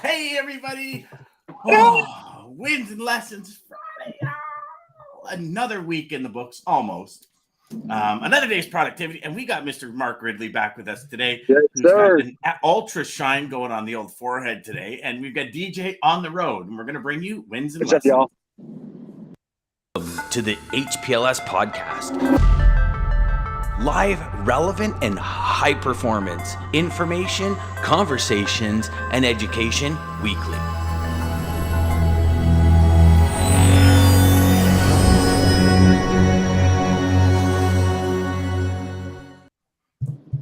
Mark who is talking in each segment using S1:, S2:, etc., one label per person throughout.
S1: Hey, everybody. Oh, wins and lessons Friday. Another week in the books, almost. Another day's productivity. And we got Mr. Mark Ridley back with us today.
S2: Yes,
S1: who's
S2: sir.
S1: got an ultra shine going on the old forehead today. And we've got DJ on the road. And we're going to bring you wins and
S2: What's up,
S1: lessons.
S2: y'all?
S3: To the HPLS podcast. Live, relevant, and high performance information, conversations, and education weekly.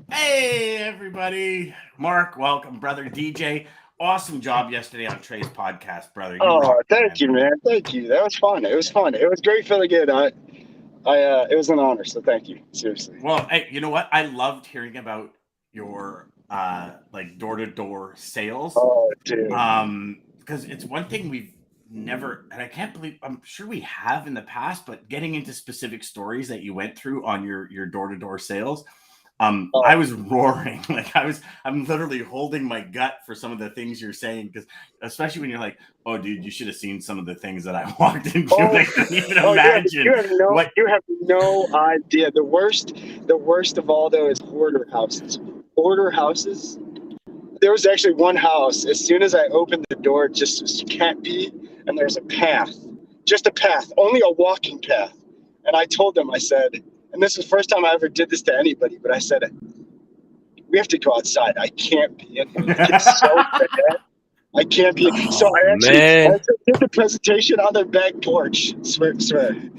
S1: Hey, everybody. Mark, welcome. Brother DJ. Awesome job yesterday on Trey's podcast, brother.
S2: Thank you, man. Thank you. That was fun. It was fun. It was great feeling good. It was an honor. So thank you. Seriously.
S1: Well, hey, you know what? I loved hearing about your like door-to-door sales.
S2: Oh, dude.
S1: Because it's one thing we've never, and I can't believe, I'm sure we have in the past, but getting into specific stories that you went through on your door-to-door sales. I was roaring. I'm literally holding my gut for some of the things you're saying, because especially when you're like, oh, dude, you should have seen some of the things that I walked into. I couldn't even imagine.
S2: You have no idea. The worst of all, though, is hoarder houses. Hoarder houses. There was actually one house. As soon as I opened the door, just was cat pee, and there's a path, just a path, only a walking path. And I told them, I said, and this is the first time I ever did this to anybody, but I said, we have to go outside. I can't be in here. It's so bad. I can't be in. So I actually did the presentation on their back porch. Swear. Crazy.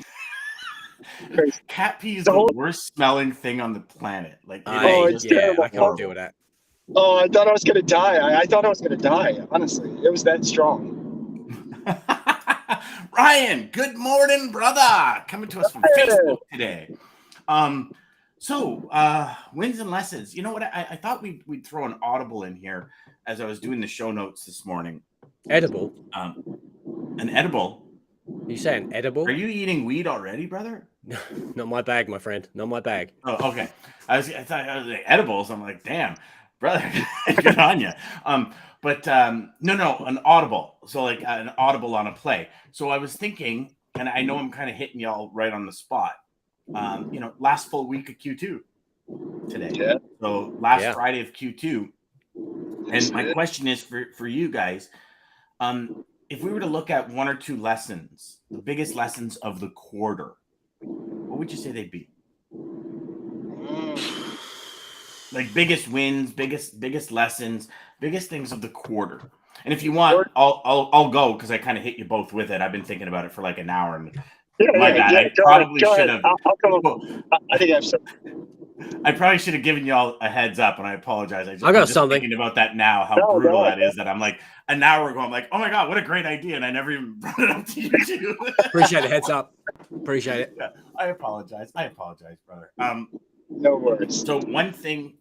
S1: Cat pee is the worst smelling thing on the planet.
S2: It's terrible.
S4: I can't deal with that.
S2: Oh, I thought I was going to die. I thought I was going to die, honestly. It was that strong.
S1: Ryan, good morning, brother. Coming to us from Facebook today. Wins and lessons. You know what? I thought we'd throw an audible in here as I was doing the show notes this morning.
S4: Edible?
S1: An edible?
S4: You saying edible?
S1: Are you eating weed already, brother?
S4: Not my bag, my friend. Not my bag.
S1: Oh, okay. I thought I was like edibles. I'm like, damn, brother, good on you. No, an audible. So like an audible on a play. So I was thinking, and I know I'm kind of hitting y'all right on the spot. Last full week of Q2 today. Yeah. So last Friday of Q2. And my question is for you guys, if we were to look at one or two lessons, the biggest lessons of the quarter, what would you say they'd be? Like biggest wins, biggest lessons, biggest things of the quarter. And if you want, I'll go, because I kind of hit you both with it. I've been thinking about it for like an hour. And my bad. I probably should have.
S2: I think I have something.
S1: I probably should have given y'all a heads up, and I apologize.
S4: I got something.
S1: Thinking about that now, how brutal that is. That I'm like an hour ago. I'm like, oh my god, what a great idea, and I never even brought it up to you too.
S4: Appreciate the heads up. Appreciate it.
S1: Yeah, I apologize, brother.
S2: No worries.
S1: So one thing,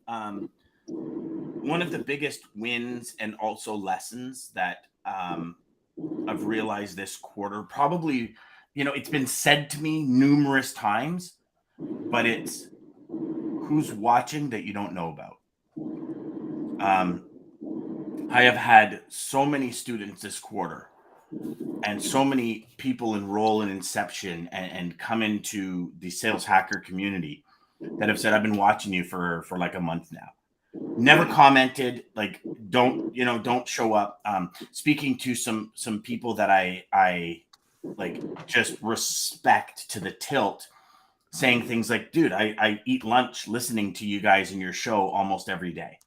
S1: one of the biggest wins and also lessons that I've realized this quarter, probably, it's been said to me numerous times, but it's who's watching that you don't know about. I have had so many students this quarter and so many people enroll in Inception and come into the Sales Hacker community that have said, I've been watching you for like a month now. Never commented, like, don't show up. Speaking to some people that I like just respect to the tilt, saying things like, dude, I eat lunch listening to you guys in your show almost every day.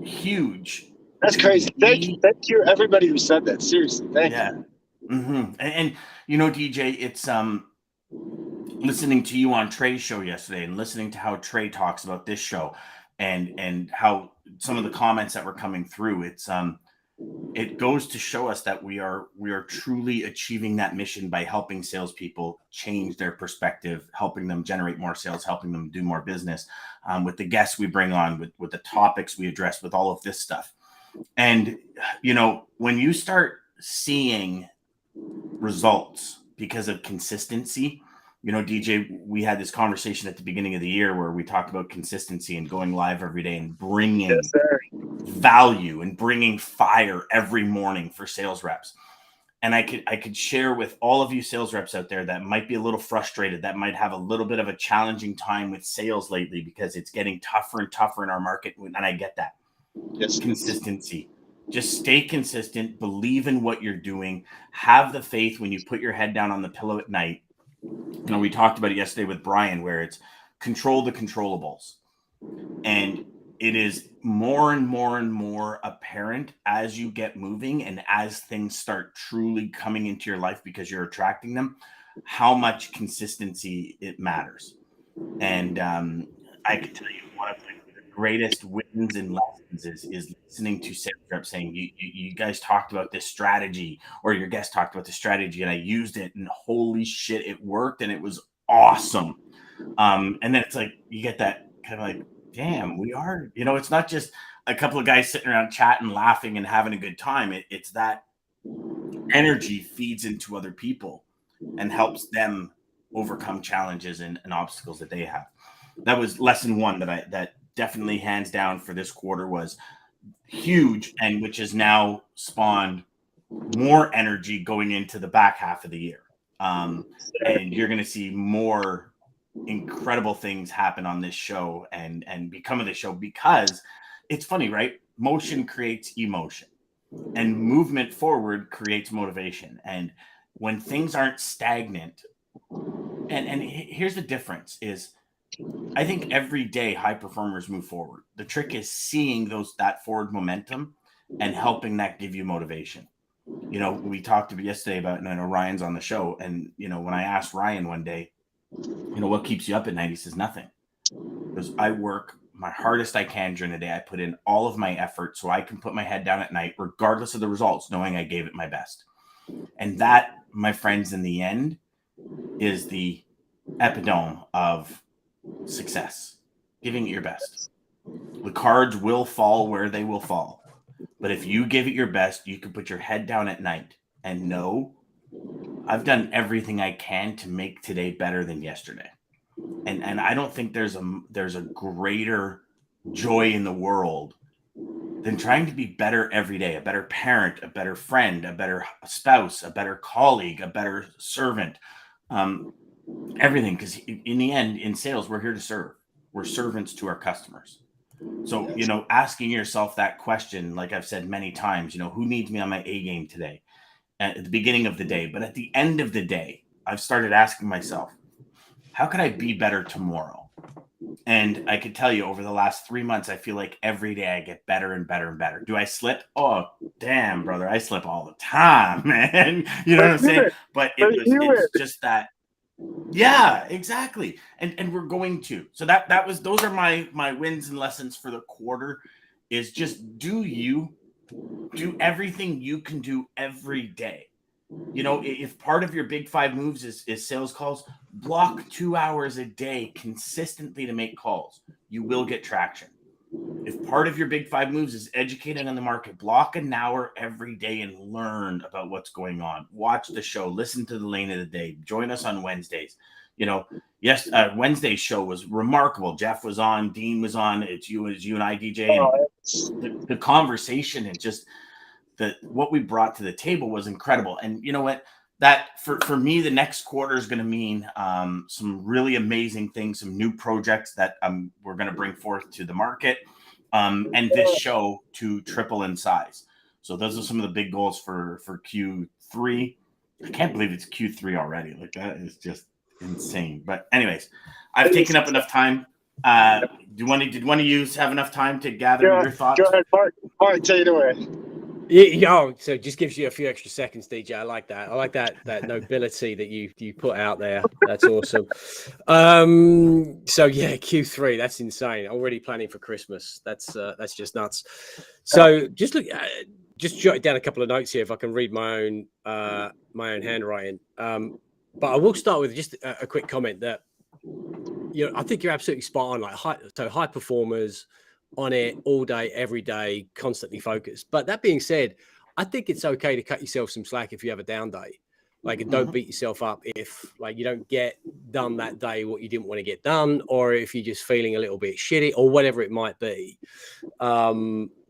S1: Huge.
S2: That's crazy. Thank you, everybody who said that. Seriously, thank you.
S1: Mm-hmm. And DJ, it's listening to you on Trey's show yesterday and listening to how Trey talks about this show and how some of the comments that were coming through. It goes to show us that we are truly achieving that mission by helping salespeople change their perspective, helping them generate more sales, helping them do more business, with the guests we bring on, with the topics we address, with all of this stuff. And, when you start seeing results because of consistency, DJ, we had this conversation at the beginning of the year where we talked about consistency and going live every day and bringing value and bringing fire every morning for sales reps. And I could share with all of you sales reps out there that might be a little frustrated, that might have a little bit of a challenging time with sales lately because it's getting tougher and tougher in our market. And I get that.
S2: Yes.
S1: Consistency. Just stay consistent, believe in what you're doing, have the faith when you put your head down on the pillow at night. You know, we talked about it yesterday with Brian, where it's control the controllables. And it is more and more and more apparent as you get moving and as things start truly coming into your life because you're attracting them, how much consistency it matters. And I can tell you one of the greatest wins and lessons is listening to sales reps saying, you guys talked about this strategy, or your guest talked about the strategy, and I used it, and holy shit, it worked, and it was awesome. And then it's like, you get that kind of like, damn, we are, you know, it's not just a couple of guys sitting around chatting, laughing, and having a good time. It's that energy feeds into other people and helps them overcome challenges and obstacles that they have. That was lesson one that definitely hands down for this quarter was huge, and which has now spawned more energy going into the back half of the year. And you're going to see more incredible things happen on this show and become of the show, because it's funny, right? Motion creates emotion, and movement forward creates motivation. And when things aren't stagnant, and here's the difference is, I think every day high performers move forward. The trick is seeing that forward momentum and helping that give you motivation. You know, we talked yesterday about, and I know Ryan's on the show, and you know, when I asked Ryan one day, you know, what keeps you up at night? He says, nothing. Because I work my hardest I can during the day. I put in all of my effort so I can put my head down at night, regardless of the results, knowing I gave it my best. And that, my friends, in the end, is the epitome of success. Giving it your best. The cards will fall where they will fall. But if you give it your best, you can put your head down at night and know, I've done everything I can to make today better than yesterday. And I don't think there's a greater joy in the world than trying to be better every day, a better parent, a better friend, a better spouse, a better colleague, a better servant, everything. Because in the end, in sales, we're here to serve. We're servants to our customers. So, you know, asking yourself that question, like I've said many times, you know, who needs me on my A game today? At the beginning of the day, but at the end of the day, I've started asking myself, how can I be better tomorrow? And I could tell you, over the last 3 months, I feel like every day I get better and better and better. Do I slip? Oh, damn, brother, I slip all the time, man. You know what I'm saying? But it's just that. Yeah, exactly. And we're going to. So those are my wins and lessons for the quarter, is just do everything you can do every day. You know, if part of your big 5 moves is sales calls, block 2 hours a day consistently to make calls. You will get traction. If part of your big 5 moves is educating on the market, block an hour every day and learn about what's going on. Watch the show, listen to the lane of the day, join us on Wednesdays. You know, yes, Wednesday's show was remarkable. Jeff was on, Dean was on. It's you and I, DJ, and the conversation and just what we brought to the table was incredible. And you know what? That for me, the next quarter is going to mean some really amazing things, some new projects that we're going to bring forth to the market, and this show to triple in size. So those are some of the big goals for Q3. I can't believe it's Q3 already. Like, that is just insane. But anyways, I've taken up enough time. Did one of you have enough time to gather your thoughts?
S2: Go ahead, Mark, take it away.
S4: Yeah, so it just gives you a few extra seconds, DJ. I like that. I like that nobility that you put out there. That's awesome. So yeah, Q3, that's insane. Already planning for Christmas. That's just nuts. So just jotted down a couple of notes here if I can read my own handwriting. But I will start with just a quick comment that, you know, I think you're absolutely spot on. Like high performers on it all day, every day, constantly focused. But that being said, I think it's okay to cut yourself some slack if you have a down day. Like, and don't beat yourself up if like you don't get done that day what you didn't want to get done, or if you're just feeling a little bit shitty or whatever it might be.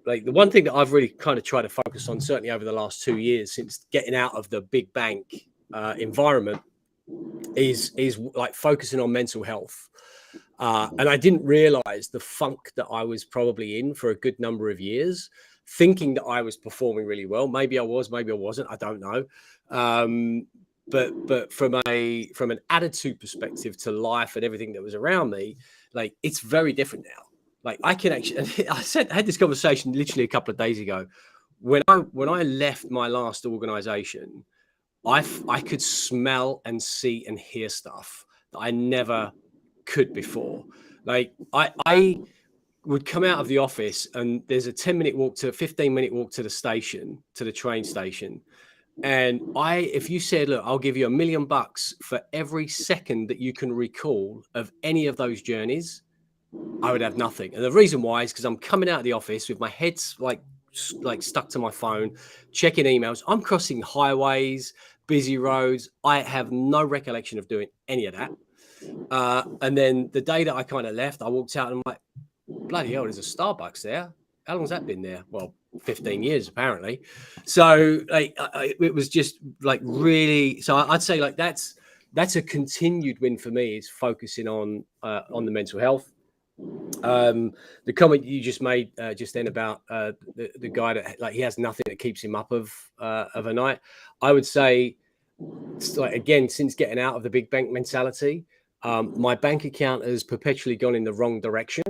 S4: like the one thing that I've really kind of tried to focus on, certainly over the last 2 years since getting out of the big bank environment, is like focusing on mental health. And I didn't realize the funk that I was probably in for a good number of years, thinking that I was performing really well. Maybe I was, maybe I wasn't. I don't know. But from an attitude perspective to life and everything that was around me, like it's very different now. Like I can actually, I had this conversation literally a couple of days ago. When I left my last organization, I could smell and see and hear stuff that I never could before. Like I would come out of the office and there's a 15-minute walk to the station, to the train station. And if you said, look, I'll give you $1 million for every second that you can recall of any of those journeys, I would have nothing. And the reason why is because I'm coming out of the office with my head's like stuck to my phone, checking emails. I'm crossing highways, busy roads. I have no recollection of doing any of that. And then the day that I kind of left, I walked out and I'm like, bloody hell, there's a Starbucks there. How long's that been there? Well, 15 years apparently. So like it was just like really. So I'd say like that's a continued win for me, is focusing on the mental health. The comment you just made just then about the guy that like he has nothing that keeps him up of a night. I would say, like, again, since getting out of the big bank mentality, my bank account has perpetually gone in the wrong direction,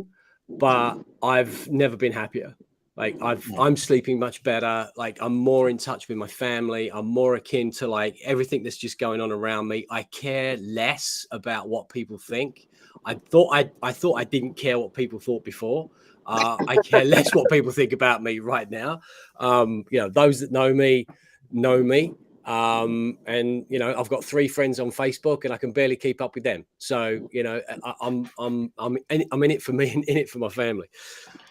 S4: but I've never been happier. Like I'm sleeping much better. Like I'm more in touch with my family. I'm more akin to like everything that's just going on around me. I care less about what people think. I thought I didn't care what people thought before. I care less what people think about me right now. Those that know me know me. And I've got 3 friends on Facebook and I can barely keep up with them. So, I'm in it for me and in it for my family.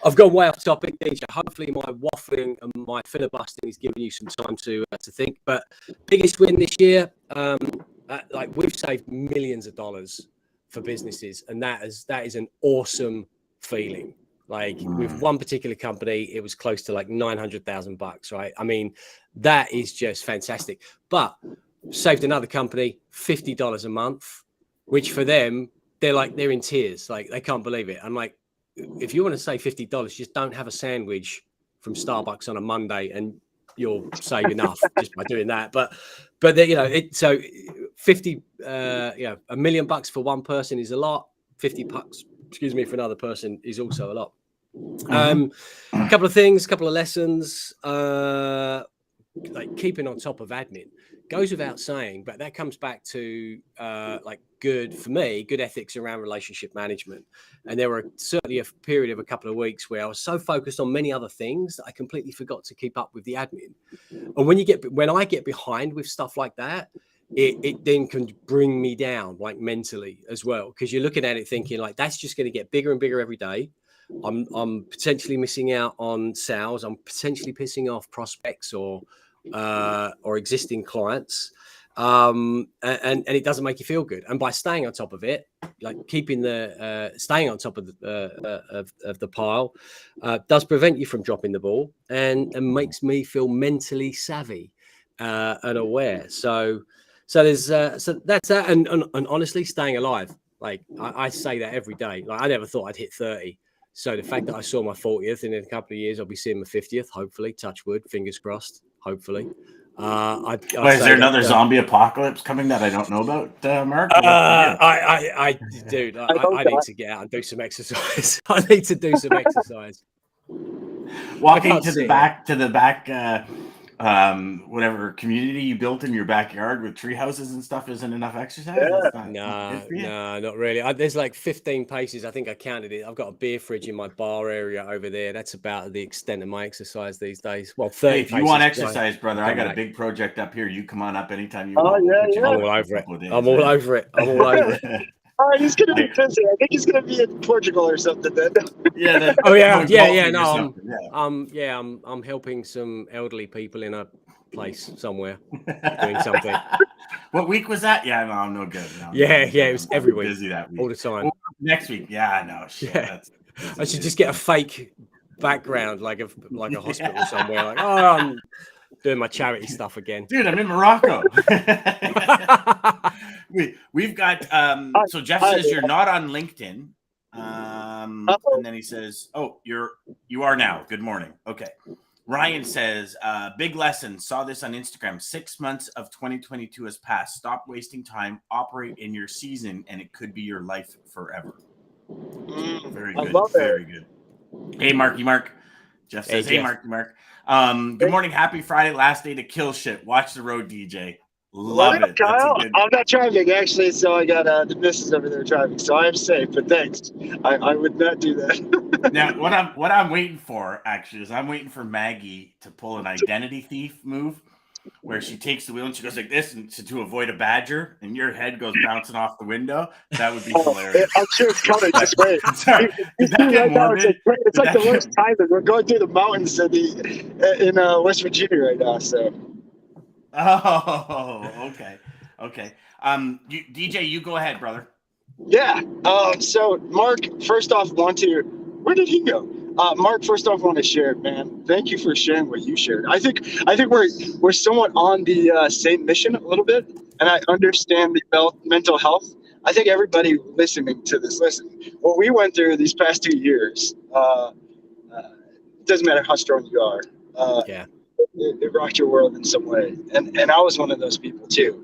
S4: I've gone way off topic, DJ. Hopefully my waffling and my filibustering is giving you some time to think. But biggest win this year, like we've saved millions of dollars for businesses, and that is an awesome feeling. Like with one particular company, it was close to like $900,000, right? I mean, that is just fantastic. But saved another company $50 a month, which for them, they're in tears. Like they can't believe it. I'm like, if you want to save $50, just don't have a sandwich from Starbucks on a Monday, and you'll save enough just by doing that. But so 50, $1 million for one person is a lot. $50, for another person is also a lot. A couple of things, couple of lessons, like keeping on top of admin goes without saying, but that comes back to like good ethics around relationship management. And there were certainly a period of a couple of weeks where I was so focused on many other things that I completely forgot to keep up with the admin. And when I get behind with stuff like that, it then can bring me down like mentally as well, because you're looking at it thinking like that's just going to get bigger and bigger every day. I'm potentially missing out on sales. I'm potentially pissing off prospects or existing clients, and it doesn't make you feel good. And by staying on top of it, like keeping staying on top of the pile, does prevent you from dropping the ball and makes me feel mentally savvy and aware. So there's so that's that, and honestly, staying alive. Like I say that every day. Like I never thought I'd hit 30. So the fact that I saw my 40th, and in a couple of years I'll be seeing my 50th, hopefully, touch wood, fingers crossed, hopefully.
S1: Is there another zombie apocalypse coming that I don't know about, Mark?
S4: I need to get out and do some exercise. I need to do some exercise.
S1: Walking to the back, whatever community you built in your backyard with tree houses and stuff isn't enough exercise?
S4: No, not really. There's like 15 paces. I think I counted it. I've got a beer fridge in my bar area over there. That's about the extent of my exercise these days. Well, 30
S1: Hey, if you want exercise, brother, I got a big project up here. You come on up anytime you want.
S2: Yeah.
S4: I'm all over it.
S2: Oh, he's going to be busy. I think he's going to be in Portugal or something then.
S4: No, I'm helping some elderly people in a place somewhere doing something.
S1: What week was that? Yeah, no, I'm no good. No,
S4: it was every week.
S1: Busy that week.
S4: All the time.
S1: Well, next week, yeah, I know. Shit,
S4: I should just get a fake background, like a hospital somewhere. Like, oh, I'm doing my charity stuff again.
S1: Dude, I'm in Morocco. We've got so Jeff says you're not on LinkedIn. And then he says, "Oh, you are now. Good morning." Okay. Ryan says, big lesson. Saw this on Instagram. 6 months of 2022 has passed. Stop wasting time. Operate in your season, and it could be your life forever. Very good. Very good. Hey, Marky Mark. Jeff says, hey, Marky Mark. Good morning. Happy Friday. Last day to kill shit. Watch the road, DJ. Love it.
S2: Kyle? I'm not driving, actually, so I got the missus over there driving, so I am safe, but thanks. I would not do that.
S1: Now, what I'm waiting for, actually, is I'm waiting for Maggie to pull an identity thief move where she takes the wheel and she goes like this and to avoid a badger, and your head goes bouncing off the window. That would be hilarious.
S2: I'm sure it's coming. Just wait.
S1: Sorry. Did that get morbid?
S2: It's like the worst timing. We're going through the mountains in West Virginia right now, so.
S1: Oh, okay. DJ, you go ahead, brother.
S2: Yeah. So Mark, first off, where did he go? Mark, first off, want to share, man. Thank you for sharing what you shared. I think we're somewhat on the same mission a little bit, and I understand the mental health. I think everybody listening to this, what we went through these past 2 years. It doesn't matter how strong you are.
S4: Yeah.
S2: It rocked your world in some way, and I was one of those people too.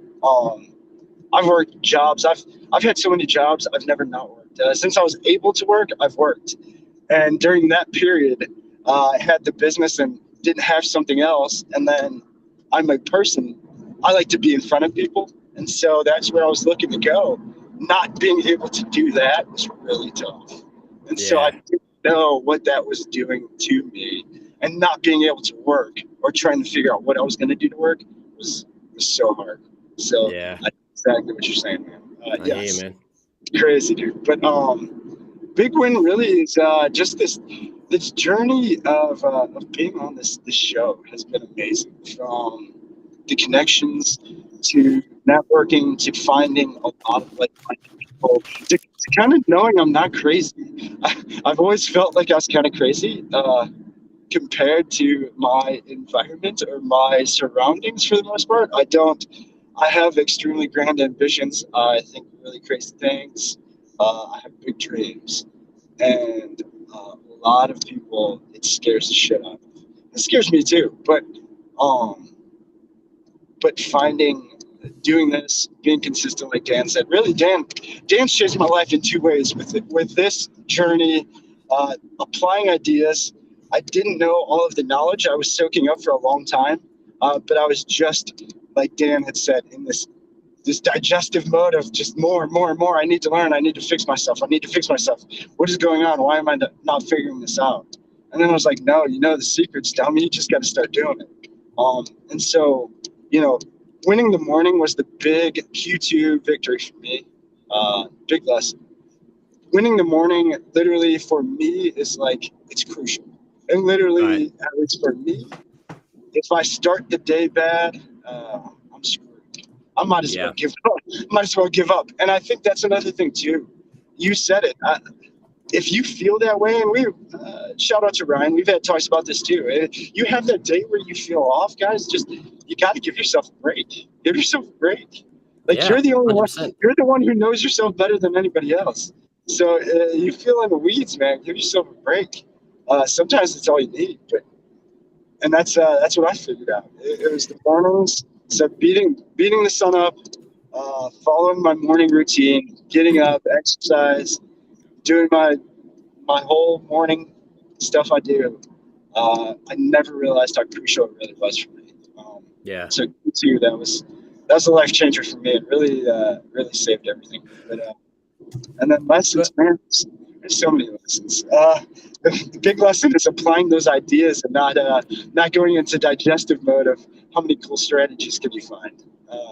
S2: I've worked jobs. I've had so many jobs I've never not worked. Since I was able to work, I've worked, and during that period, I had the business and didn't have something else. And then I'm a person. I like to be in front of people, and so that's where I was looking to go. Not being able to do that was really tough, and so I didn't know what that was doing to me. And not being able to work or trying to figure out what I was going to do to work was so hard. So I know exactly what you're saying, man. Yes,
S4: man.
S2: Crazy, dude. But big win really is just this journey of being on this show has been amazing. From the connections to networking to finding a lot of like-minded people to kind of knowing I'm not crazy. I've always felt like I was kind of crazy. Compared to my environment or my surroundings for the most part. I have extremely grand ambitions. I think really crazy things. I have big dreams. And a lot of people, it scares the shit out of them. It scares me too, but doing this, being consistent, like Dan said, really Dan's changed my life in 2 ways with this journey, applying ideas. I didn't know all of the knowledge I was soaking up for a long time, but I was just, like Dan had said, in this digestive mode of just more. I need to learn. I need to fix myself. What is going on? Why am I not figuring this out? And then I was like, no, the secret's down me. You just got to start doing it. And so, winning the morning was the big Q2 victory for me. Big lesson. Winning the morning, literally for me, is like, it's crucial. And literally, at least for me, if I start the day bad, I'm screwed. I might as well give up. And I think that's another thing too. You said it. If you feel that way, and we shout out to Ryan, we've had talks about this too. You have that day where you feel off, guys. You got to give yourself a break. Give yourself a break. You're the only 100%. one. You're the one who knows yourself better than anybody else. So you feel in the weeds, man. Give yourself a break. Sometimes it's all you need, and that's what I figured out. It was the mornings, so beating the sun up, following my morning routine, getting up, exercise, doing my whole morning stuff I do. I never realized how crucial it really was for me. So too, that was a life changer for me. It really saved everything. But and then lessons, man. There's so many lessons. The big lesson is applying those ideas and not going into digestive mode of how many cool strategies can you find.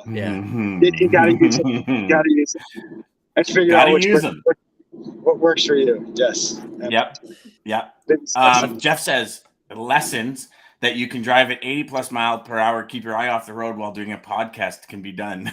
S2: You gotta use them. You gotta use them and figure out what works for you. Yes.
S1: Yep. Jeff says lessons that you can drive at 80 plus miles per hour, keep your eye off the road while doing a podcast can be done.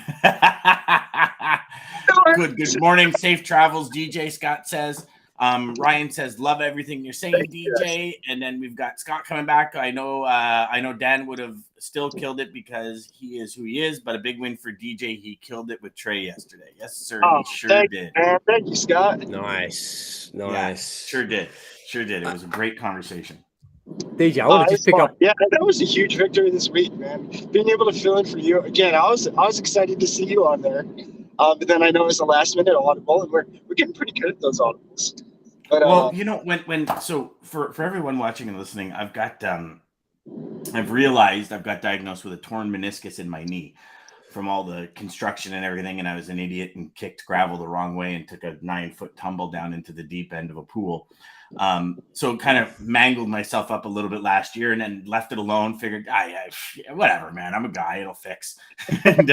S1: Good morning. Safe travels. DJ Scott says, Ryan says, "Love everything you're saying, DJ." And then we've got Scott coming back. I know Dan would have still killed it because he is who he is, but a big win for DJ. He killed it with Trey yesterday. Yes, sir. He sure did.
S2: Thank you, Scott.
S4: Nice.
S1: Yeah, sure did. It was a great conversation.
S4: DJ, I want to just pick up.
S2: Yeah, that was a huge victory this week, man. Being able to fill in for you again. I was excited to see you on there, but then I know it was a last minute audible, and we're getting pretty good at those audibles. But
S1: well, so for everyone watching and listening, I've realized I've got diagnosed with a torn meniscus in my knee from all the construction and everything, and I was an idiot and kicked gravel the wrong way and took a 9-foot tumble down into the deep end of a pool. So kind of mangled myself up a little bit last year, and then left it alone. Figured, whatever, man. I'm a guy; it'll fix. And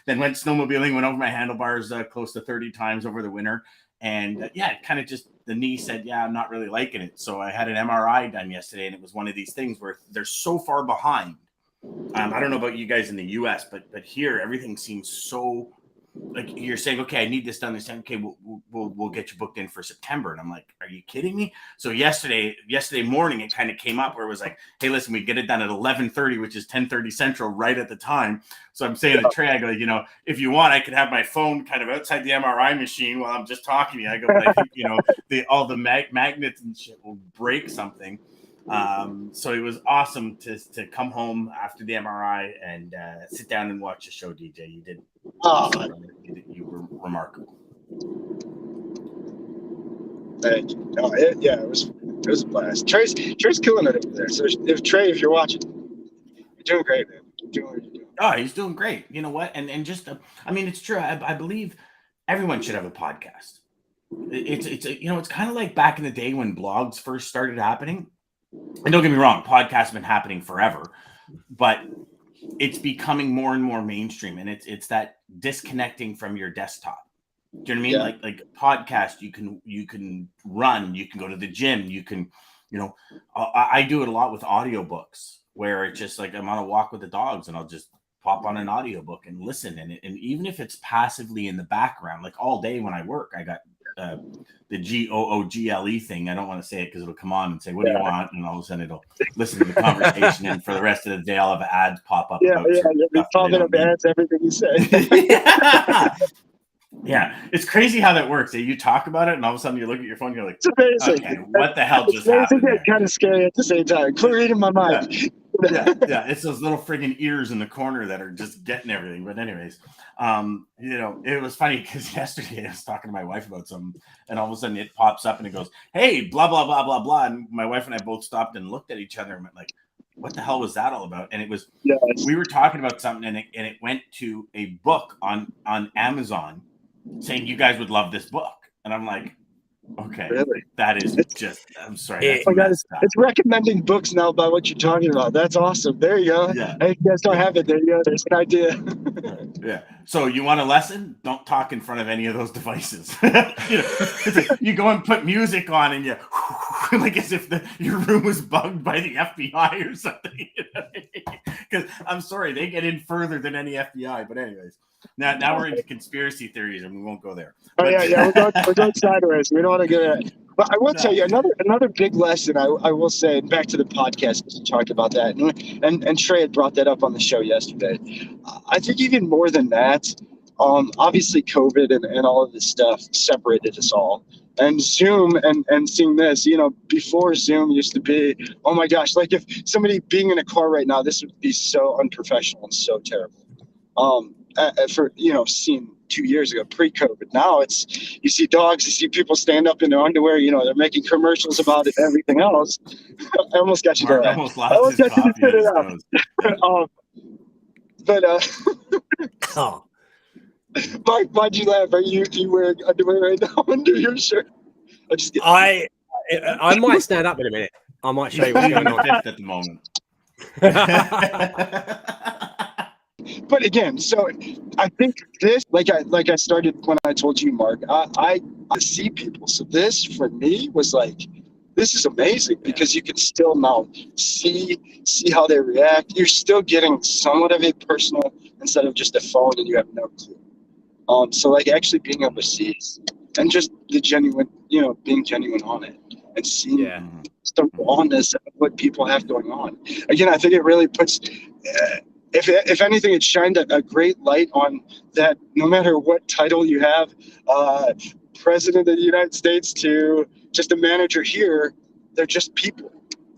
S1: then went snowmobiling, went over my handlebars close to 30 times over the winter, and it kind of just the knee said, "Yeah, I'm not really liking it." So I had an MRI done yesterday, and it was one of these things where they're so far behind. I don't know about you guys in the U.S., but here everything seems so like you're saying, okay, I need this done. They're saying, okay, we'll get you booked in for September, and I'm like, are you kidding me? So yesterday morning, it kind of came up where it was like, hey, listen, we get it done at 11:30, which is 10:30 Central, right at the time. So I'm saying to Trey, I go, if you want, I could have my phone kind of outside the MRI machine while I'm just talking to you. I go, but I think all the magnets and shit will break something. So it was awesome to come home after the MRI and sit down and watch the show, DJ. You did. You were remarkable.
S2: Thank you. It was a blast. Trey's killing it over there. So if you're watching, you're doing great, man. You're doing what you're doing.
S1: Oh, he's doing great. You know what? And just, it's true. I believe everyone should have a podcast. It's kind of like back in the day when blogs first started happening. And don't get me wrong, podcasts have been happening forever, but it's becoming more and more mainstream, and it's that disconnecting from your desktop. Do you know what I mean?
S2: Yeah.
S1: Like podcast, you can run, you can go to the gym, you can, I do it a lot with audiobooks where it's just like I'm on a walk with the dogs and I'll just pop on an audiobook and listen. And even if it's passively in the background, like all day when I work, I got the GOOGLE thing. I don't want to say it because it'll come on and say, what do you want? And all of a sudden it'll listen to the conversation. And for the rest of the day, I'll have ads pop up.
S2: You'll be following up ads, everything you say.
S1: Yeah, it's crazy how that works. You talk about it, and all of a sudden you look at your phone, you're like,
S2: it's amazing.
S1: Okay, what the hell just happened?
S2: It's kind of scary at the same time. Clear in my mind.
S1: Yeah, it's those little friggin' ears in the corner that are just getting everything. But anyways, it was funny because yesterday I was talking to my wife about something, and all of a sudden it pops up and it goes, "Hey, blah blah blah blah blah," and my wife and I both stopped and looked at each other and went like, what the hell was that all about? And it was, we were talking about something, and it went to a book on Amazon saying you guys would love this book, and I'm like, okay,
S2: really?
S1: That is just, I'm sorry.
S2: It's recommending books now by what you're talking about. That's awesome. There you go.
S1: Yeah.
S2: Hey, you guys don't have it. There you go. There's an idea.
S1: Yeah. So you want a lesson? Don't talk in front of any of those devices. You go and put music on and you like as if your room was bugged by the FBI or something. Because I'm sorry, they get in further than any FBI. But anyways. Now we're into conspiracy theories, and we won't go there.
S2: We're going sideways. We don't want to get it. But I will tell you another big lesson. I will say, back to the podcast, because you talked about that, and Trey had brought that up on the show yesterday. I think even more than that, obviously COVID and all of this stuff separated us all. And Zoom and seeing this, before Zoom used to be, oh my gosh, like if somebody being in a car right now, this would be so unprofessional and so terrible. For seen 2 years ago, pre-COVID. Now it's, you see dogs, you see people stand up in their underwear, they're making commercials about it and everything else. I almost got you there.
S1: I almost got you to spit it out.
S2: Mark, why'd you laugh? Are you wearing underwear right now under your shirt?
S4: I might stand up in a minute. I might show you what's going on
S1: at the moment.
S2: But again, so I think this, like I started when I told you, Mark, I see people. So this for me was like, this is amazing because you can still now see how they react. You're still getting somewhat of a personal instead of just a phone and you have no clue. So like actually being able to see and just the genuine, being genuine on it and seeing
S4: Yeah.
S2: the rawness of what people have going on. Again, I think it really puts, if anything, it shined a great light on that. No matter what title you have, president of the United States to just a manager here, they're just people.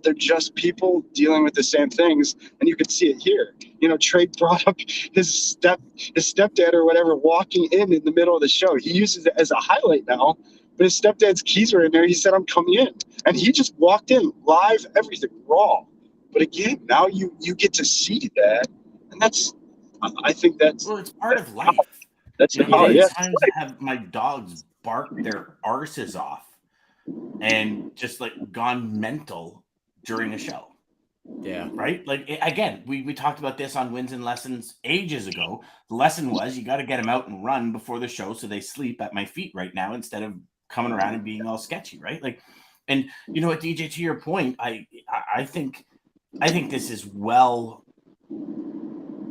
S2: They're just people dealing with the same things, and you can see it here. Trey brought up his stepdad or whatever walking in the middle of the show. He uses it as a highlight now, but his stepdad's keys were in there. He said, "I'm coming in," and he just walked in live, everything raw. But again, now you get to see that, and I think that's
S1: Well, it's part of life.
S2: that's
S1: How many
S2: yeah.
S1: times have my dogs barked their arses off and just like gone mental during a show?
S4: Yeah.
S1: Right? Like, again, we talked about this on Wins and Lessons ages ago. The lesson was you got to get them out and run before the show so they sleep at my feet right now instead of coming around and being all sketchy, right? Like, and you know what, DJ, to your point, I think this is well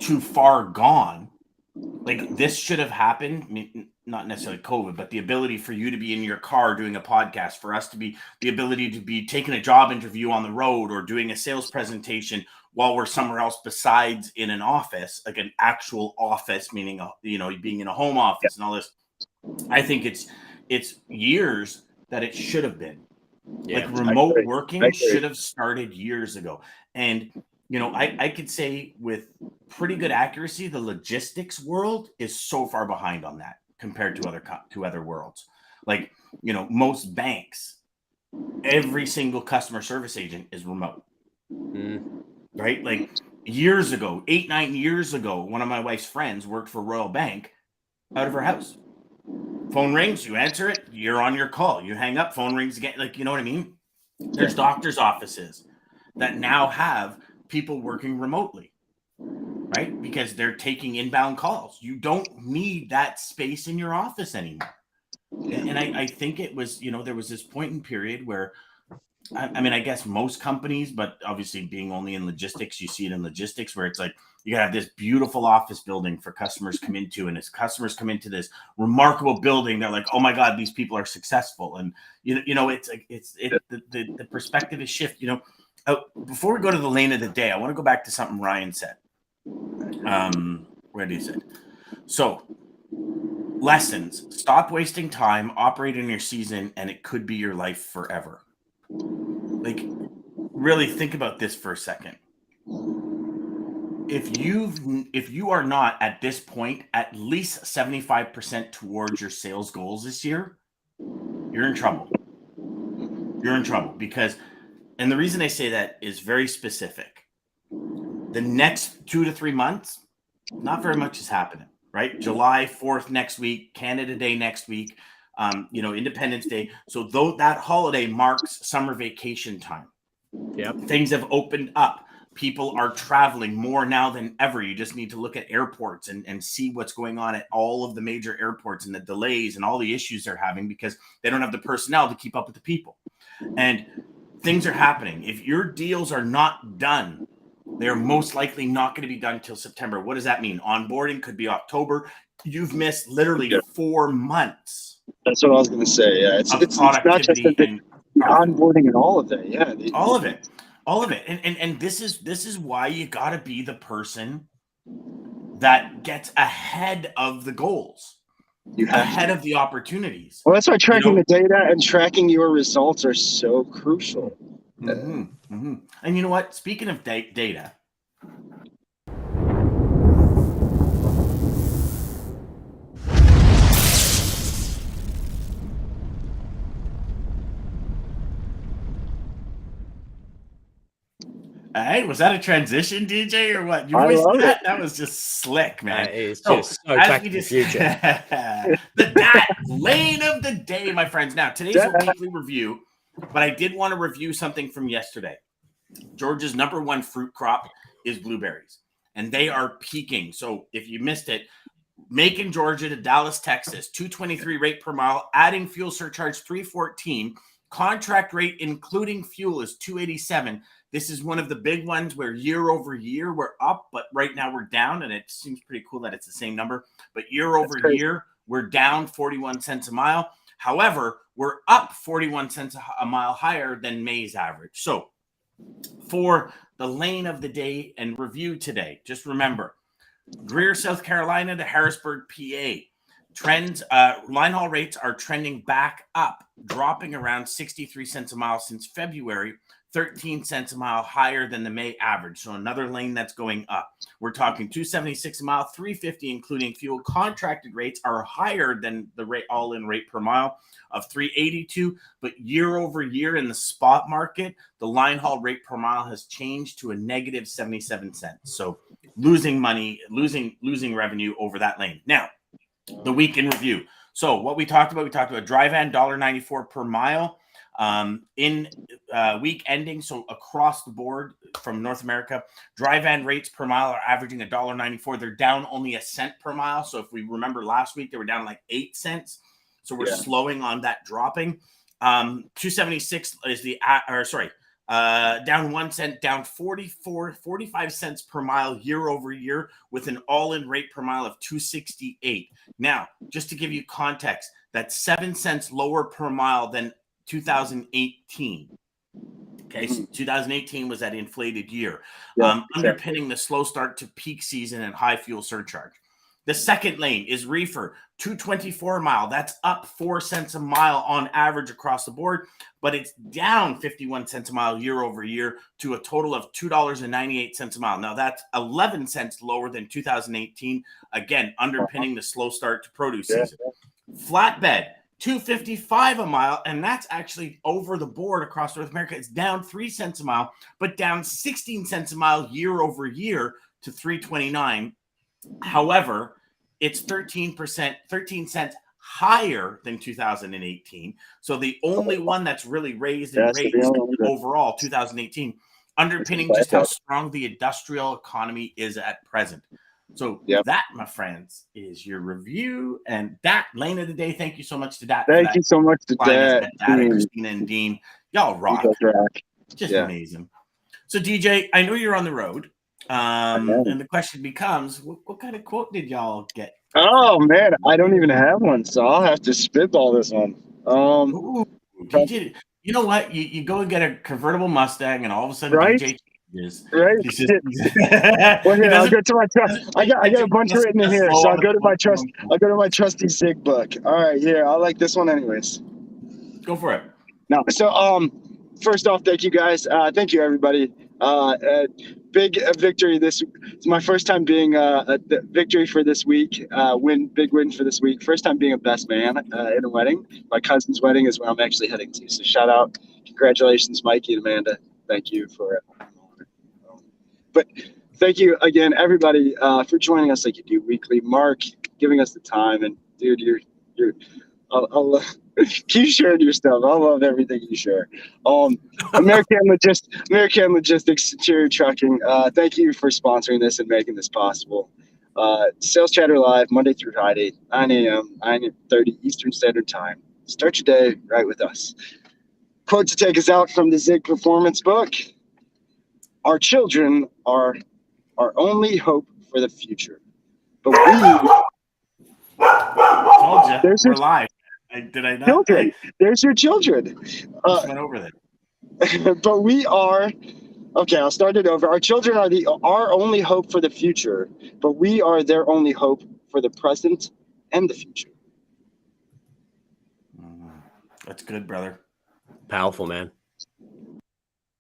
S1: too far gone. Like, this should have happened. I mean, not necessarily COVID, but the ability for you to be in your car doing a podcast, for us to be the ability to be taking a job interview on the road or doing a sales presentation while we're somewhere else besides in an office, like an actual office, meaning, being in a home office and all this. I think it's years that it should have been.
S4: Yeah.
S1: Like, remote working should have started years ago. And I could say with pretty good accuracy, the logistics world is so far behind on that compared to other worlds. Like, most banks, every single customer service agent is remote, right? Like, years ago, 8-9 years ago, one of my wife's friends worked for Royal Bank out of her house. Phone rings, you answer it, you're on your call. You hang up, phone rings again. Like, you know what I mean? There's doctor's offices that now have people working remotely, right? Because they're taking inbound calls. You don't need that space in your office anymore. And I think it was, there was this point in period where, I guess most companies, but obviously being only in logistics, you see it in logistics where it's like, you gotta have this beautiful office building for customers come into, and as customers come into this remarkable building, they're like, oh my God, these people are successful. And, it's like, the perspective is shift, before we go to the lane of the day, I want to go back to something Ryan said. Where did he say? So, lessons: stop wasting time, operate in your season, and it could be your life forever. Like, really think about this for a second. If you are not at this point at least 75% towards your sales goals this year, you're in trouble. You're in trouble because, and the reason I say that is very specific. The next 2 to 3 months, not very much is happening, right? July 4th next week, Canada Day next week, Independence Day. So though that holiday marks summer vacation time, things have opened up. People are traveling more now than ever. You just need to look at airports and see what's going on at all of the major airports and the delays and all the issues they're having because they don't have the personnel to keep up with the people. And things are happening. If your deals are not done, they're most likely not going to be done until September. What does that mean? Onboarding could be October. You've missed literally 4 months.
S2: That's what I was going to say. Yeah, it's not just the onboarding and all of that. Yeah,
S1: all of it. And this is why you got to be the person that gets ahead of the goals. Ahead of the opportunities.
S2: Well, that's why tracking the data and tracking your results are so crucial.
S1: And you know what? Speaking of data, hey, was that a transition, DJ, or what? That was just slick, man.
S4: It's just so back to the future.
S1: The lane of the day, my friends. Now, today's a weekly review, but I did want to review something from yesterday. Georgia's number one fruit crop is blueberries, and they are peaking. So if you missed it, Macon, Georgia to Dallas, Texas, 223 rate per mile, adding fuel surcharge 314. Contract rate, including fuel, is 287. This is one of the big ones where year over year we're up, but right now we're down, and it seems pretty cool that it's the same number. But year over year, we're down 41 cents a mile. However, we're up 41 cents a mile higher than May's average. So for the lane of the day and review today, just remember, Greer, South Carolina to Harrisburg, PA. Trends, line haul rates are trending back up, dropping around 63 cents a mile since February, 13 cents a mile higher than the May average. So another lane that's going up. We're talking 276 a mile, 350 including fuel. Contracted rates are higher than the rate all-in rate per mile of 382, but year over year in the spot market, the line haul rate per mile has changed to a negative 77 cents. So losing money, losing revenue over that lane. Now, the week in review. So what we talked about dry van $1.94 per mile in week ending. So across the board from North America, dry van rates per mile are averaging $1.94. They're down only a cent per mile. So if we remember last week, they were down like 8 cents. So we're slowing on that dropping. 276 is down 1 cent, down 45 cents per mile year over year with an all-in rate per mile of 268. Now, just to give you context, that's 7 cents lower per mile than 2018. Okay, so 2018 was that inflated year, underpinning the slow start to peak season and high fuel surcharge. The second lane is reefer, 224 a mile. That's up 4 cents a mile on average across the board, but it's down 51 cents a mile year over year to a total of $2.98 a mile. Now that's 11 cents lower than 2018, again, underpinning the slow start to produce season. Flatbed, 255 a mile, and that's actually over the board across North America. It's down 3 cents a mile, but down 16 cents a mile year over year to 329. However, it's 13 cents higher than 2018. So the only one that's really raised in rates overall, 2018, underpinning just how strong the industrial economy is at present. So that, my friends, is your review and that lane of the day. Thank you so much to that.
S2: Thank you so much to that.
S1: Christina and Dean. Y'all rock. Just amazing. So DJ, I know you're on the road. And the question becomes, what kind of quote did y'all get?
S2: Oh man, I don't even have one, so I'll have to spitball this one.
S1: DJ, you know what? You go and get a convertible Mustang, and all of a sudden, DJ changes.
S2: Right? Well, here, I'll go to my trust. I got a bunch written in here, so I'll go to my trust. I'll go to my trusty Zig book. All right, here, I like this one, anyways.
S1: Go for it.
S2: No, so first off, thank you guys. Thank you everybody. Big victory this. It's my first time being a victory for this week. Big win for this week. First time being a best man in a wedding. My cousin's wedding is where I'm actually heading to. So shout out, congratulations, Mikey and Amanda. Thank you for it. But thank you again, everybody, for joining us like you do weekly. Mark, giving us the time, and dude, you're. I'll keep sharing your stuff. I love everything you share. American Logistics, Centurion Trucking. Thank you for sponsoring this and making this possible. Sales Chatter Live, Monday through Friday, 9 a.m., 9:30 Eastern Standard Time. Start your day right with us. Quote to take us out from the Zig Performance book. Our children are our only hope for the future. But we...
S1: Told you, we're live. Did I not?
S2: Children. There's your children.
S1: Just went over that.
S2: But we are. Okay, I'll start it over. Our children are our only hope for the future, but we are their only hope for the present and the future.
S1: That's good, brother.
S4: Powerful, man.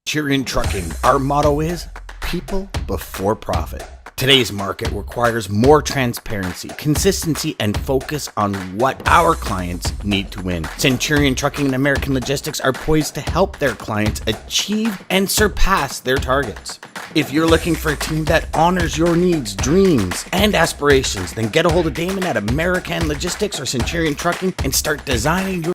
S3: Centurion Trucking, our motto is people before profit. Today's market requires more transparency, consistency, and focus on what our clients need to win. Centurion Trucking and American Logistics are poised to help their clients achieve and surpass their targets. If you're looking for a team that honors your needs, dreams, and aspirations, then get a hold of Daman at American Logistics or Centurion Trucking and start designing your